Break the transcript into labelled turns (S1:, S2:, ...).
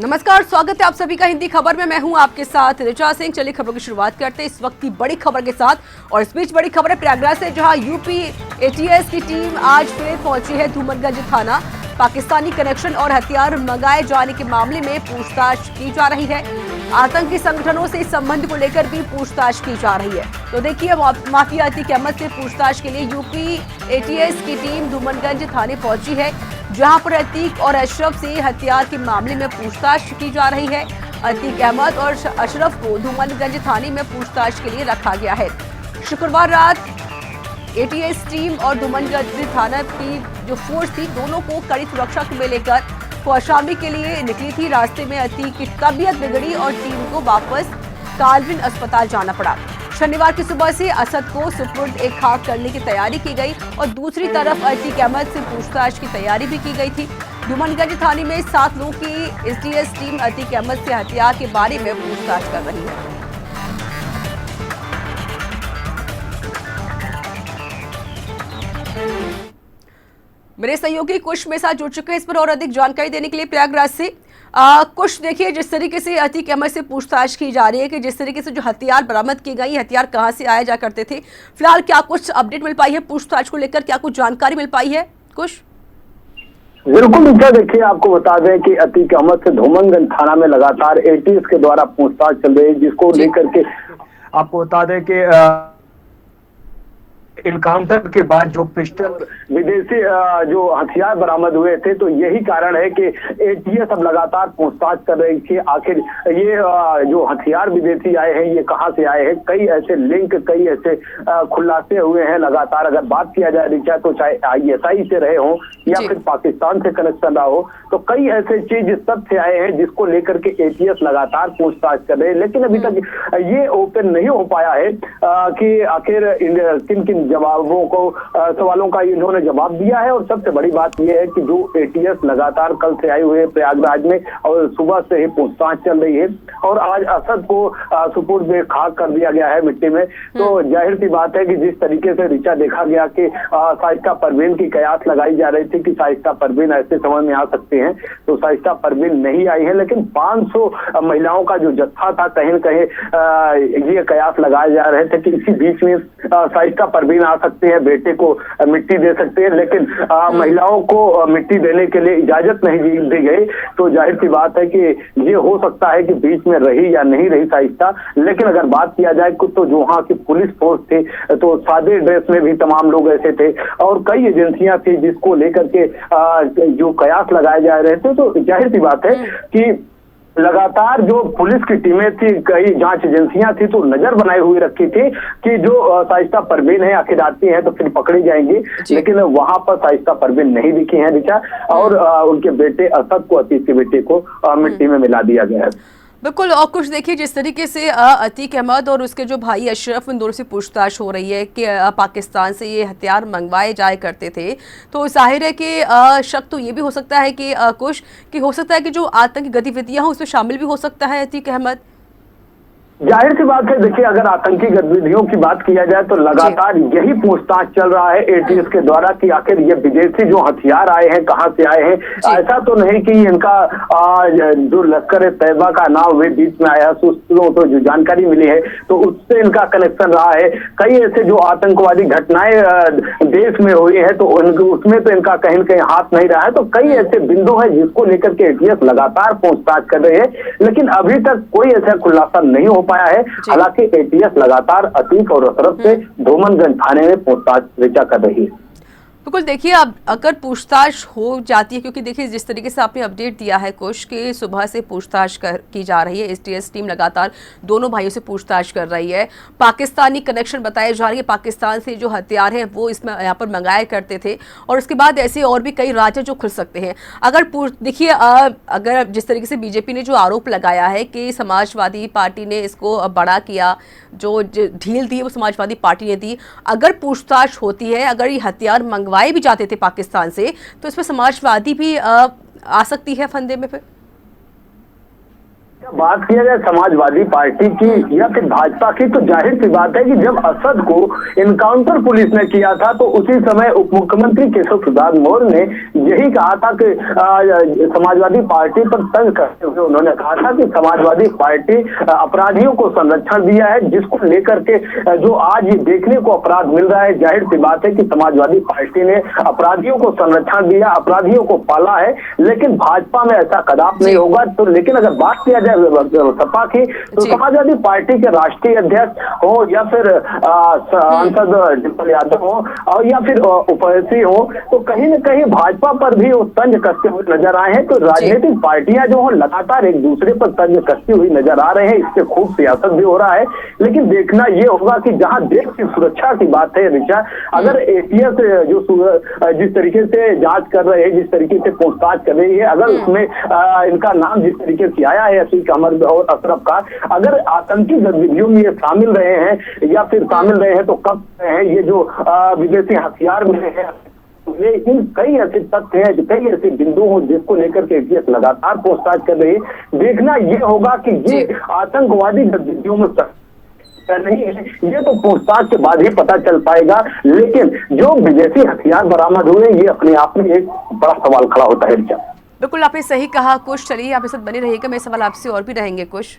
S1: नमस्कार, स्वागत है आप सभी का हिंदी खबर में। मैं हूं आपके साथ ऋचा सिंह। चलिए खबरों की शुरुआत करते हैं इस वक्त की बड़ी खबर के साथ। और इस बीच बड़ी खबर है प्रयागराज से, जहां यूपी एटीएस की टीम आज फिर पहुंची है धूमनगंज थाना। पाकिस्तानी कनेक्शन और हथियार मंगाए जाने के मामले में पूछताछ की जा रही है। आतंकी संगठनों से इस संबंध को लेकर भी पूछताछ की जा रही है। तो देखिए, माफिया अतीक अहमद से पूछताछ के लिए यूपी एटीएस की टीम धूमनगंज थाने पहुंची है, जहां पर अतीक और अशरफ से हथियार के मामले में पूछताछ की जा रही है। अतीक अहमद और अशरफ को धूमनगंज थाने में पूछताछ के लिए रखा गया है। शुक्रवार रात एटीएस टीम और धूमनगंज थाना की जो फोर्स थी, दोनों को कड़ी सुरक्षा में लेकर कौशाम्बी के लिए निकली थी। रास्ते में अतीक की तबीयत बिगड़ी और टीम को वापस कालविन अस्पताल जाना पड़ा। शनिवार की सुबह से असद को सुपुर्द एक खाक करने की तैयारी की गई और दूसरी तरफ अतीक अहमद से पूछताछ की तैयारी भी की गई थी। धूमनगंज थाने में 7 लोगों की एटीएस टीम अतीक अहमद से हथियार के बारे में पूछताछ कर रही है। मेरे सहयोगी कुश मेरे साथ जुड़ चुके हैं इस पर और अधिक जानकारी देने के लिए प्रयागराज से। कुश, देखिए, जिस तरीके से अतीक अहमद से पूछताछ की जा रही है कि जिस तरीके से जो हथियार बरामद किए गए, हथियार कहां से आया जा करते थे, फिलहाल क्या कुछ अपडेट मिल पाई है पूछताछ को लेकर? क्या कुछ जानकारी मिल पाई है कुश?
S2: बिल्कुल नीचा, देखिए, आपको बता दें कि अतीक अहमद से धूमनगंज थाना में लगातार एटीएस के द्वारा पूछताछ चल रही है, जिसको लेकर के आपको बता दें कि इनकाउंटर के बाद जो पिस्टल विदेशी जो हथियार बरामद हुए थे, तो यही कारण है कि एटीएस अब लगातार पूछताछ कर रही थी। आखिर ये जो हथियार विदेशी आए हैं, ये कहां से आए हैं। कई ऐसे लिंक, कई ऐसे खुलासे हुए हैं। लगातार अगर बात किया जाए रिचा, तो चाहे आईएसआई से रहे हों या फिर पाकिस्तान से कनेक्शन रहा हो, तो कई ऐसे चीज तथ्य आए हैं जिसको लेकर के एटीएस लगातार पूछताछ कर रहे हैं। लेकिन अभी तक ये ओपन नहीं हो पाया है कि आखिर किन किन जवाबों को, सवालों का इन्होंने जवाब दिया है। और सबसे बड़ी बात यह है कि जो एटीएस लगातार कल से आए हुए प्रयागराज में और सुबह से ही पूछताछ चल रही है और आज असद को सुपुर्द में खाक कर दिया गया है मिट्टी में। तो जाहिर सी बात है कि जिस तरीके से रिचा देखा गया कि शाइस्ता परवीन की कयास लगाई जा रही थी कि शाइस्ता परवीन ऐसे समय में आ सकते हैं, तो शाइस्ता परवीन नहीं आई है। लेकिन 500 महिलाओं का जो जत्था था, कहीं न कहीं ये कयास लगाए जा रहे थे कि इसी बीच में शाइस्ता परवीन आ सकते हैं, बेटे को मिट्टी दे सकते हैं। लेकिन महिलाओं को मिट्टी देने के लिए इजाजत नहीं दी गई। तो जाहिर सी बात है कि ये हो सकता है कि बीच में रही या नहीं रही शाइस्ता। लेकिन अगर बात किया जाए तो जो वहाँ की पुलिस फोर्स थे, तो सादे ड्रेस में भी तमाम लोग ऐसे थे और कई एजेंसियां थी जिसको लेकर के जो कयास लगाए जा रहे थे। तो जाहिर सी बात है कि लगातार जो पुलिस की टीमें थी, कई जांच एजेंसियां थी, तो नजर बनाई हुई रखी थी कि जो शाइस्ता परवीन है आखिर आती है तो फिर पकड़ी जाएंगी। लेकिन वहां पर शाइस्ता परवीन नहीं दिखी है रिचा, और उनके बेटे असद को, अतीक के बेटे को मिट्टी में मिला दिया गया है।
S1: बिल्कुल। और कुछ देखिए, जिस तरीके से अतीक अहमद और उसके जो भाई अशरफ, इन दोनों से पूछताछ हो रही है कि पाकिस्तान से ये हथियार मंगवाए जाए करते थे, तो जाहिर है कि शक तो ये भी हो सकता है कि कुछ कि हो सकता है कि जो आतंकी गतिविधियां हैं उसमें शामिल भी हो सकता है अतीक अहमद।
S2: जाहिर सी बात है, देखिए, अगर आतंकी गतिविधियों की बात किया जाए तो लगातार यही पूछताछ चल रहा है एटीएस के द्वारा कि आखिर ये विदेशी जो हथियार आए हैं कहां से आए हैं। ऐसा तो नहीं कि इनका जो लश्कर तैयबा का नाम वे बीच में आया, तो जो जानकारी मिली है तो उससे इनका कनेक्शन रहा है। कई ऐसे जो आतंकवादी घटनाएं देश में हुई है, तो उसमें तो इनका कहीं न कहीं हाथ नहीं रहा है। तो कई ऐसे बिंदु है जिसको लेकर के एटीएस लगातार पूछताछ कर रहे हैं, लेकिन अभी तक कोई ऐसा खुलासा नहीं हो पाया है। हालांकि एटीएस लगातार अतीक और अशरफ से धूमनगंज थाने में पूछताछ रिचा कर रही है।
S1: बिल्कुल। देखिए, अब अगर पूछताछ हो जाती है, क्योंकि देखिए जिस तरीके से आपने अपडेट दिया है कुछ कि सुबह से पूछताछ की जा रही है, एटीएस टीम लगातार दोनों भाइयों से पूछताछ कर रही है। पाकिस्तानी कनेक्शन बताए जा रही है, पाकिस्तान से जो हथियार हैं वो इसमें यहाँ पर मंगाए करते थे, और उसके बाद ऐसे और भी कई राज्य जो खुल सकते हैं। अगर देखिए, अगर जिस तरीके से बीजेपी ने जो आरोप लगाया है कि समाजवादी पार्टी ने इसको बड़ा किया, जो ढील दी वो समाजवादी पार्टी ने दी, अगर पूछताछ होती है, अगर ये हथियार मंगवाए भी जाते थे पाकिस्तान से, तो इसमें समाजवादी भी आ सकती है फंदे में फिर।
S2: बात किया जाए समाजवादी पार्टी की या फिर भाजपा की, तो जाहिर सी बात है कि जब असद को इनकाउंटर पुलिस ने किया था तो उसी समय उप मुख्यमंत्री केशव प्रसाद मौर्य ने यही कहा था कि समाजवादी पार्टी पर तंज करते हुए उन्होंने कहा था कि समाजवादी पार्टी अपराधियों को संरक्षण दिया है, जिसको लेकर के जो आज ये देखने को अपराध मिल रहा है, जाहिर सी बात है कि समाजवादी पार्टी ने अपराधियों को संरक्षण दिया, अपराधियों को पाला है, लेकिन भाजपा में ऐसा कदाप नहीं होगा। तो लेकिन अगर बात किया जाए सपा की, तो समाजवादी पार्टी के राष्ट्रीय अध्यक्ष हो या फिर सांसद डिम्पल यादव हो और या फिर ओवैसी हो, तो कहीं न कहीं भाजपा पर भी वो तंज कसते हुए नजर आए हैं। तो राजनीतिक पार्टियां जो हो लगातार एक दूसरे पर तंज कसती हुई नजर आ रहे हैं, इससे खूब सियासत भी हो रहा है। लेकिन देखना ये होगा कि जहां देश की सुरक्षा की बात है ऋचा, अगर एटीएस जो जिस तरीके से जांच कर रहे हैं, जिस तरीके से पूछताछ कर रही है, अगर उसमें इनका नाम जिस तरीके से आया है असीक अहमद और अशरफ का, अगर आतंकी गतिविधियों में ये शामिल रहे हैं या फिर शामिल रहे हैं तो कब रहे हैं, ये जो विदेशी हथियार मिले हैं, ये इन कई ऐसे तथ्य हैं, कई ऐसे बिंदु हो जिसको लेकर के एटीएस लगातार पूछताछ कर रही है। देखना ये होगा कि ये आतंकवादी गतिविधियों में नहीं है, ये तो पूछताछ के बाद ही पता चल पाएगा। लेकिन जो विदेशी हथियार बरामद हुए, ये अपने आप में एक बड़ा सवाल खड़ा होता है।
S1: बिल्कुल आपने सही कहा कुछ। चलिए आप इस साथ बने रहिएगा, मेरे सवाल आपसे और भी रहेंगे कुछ।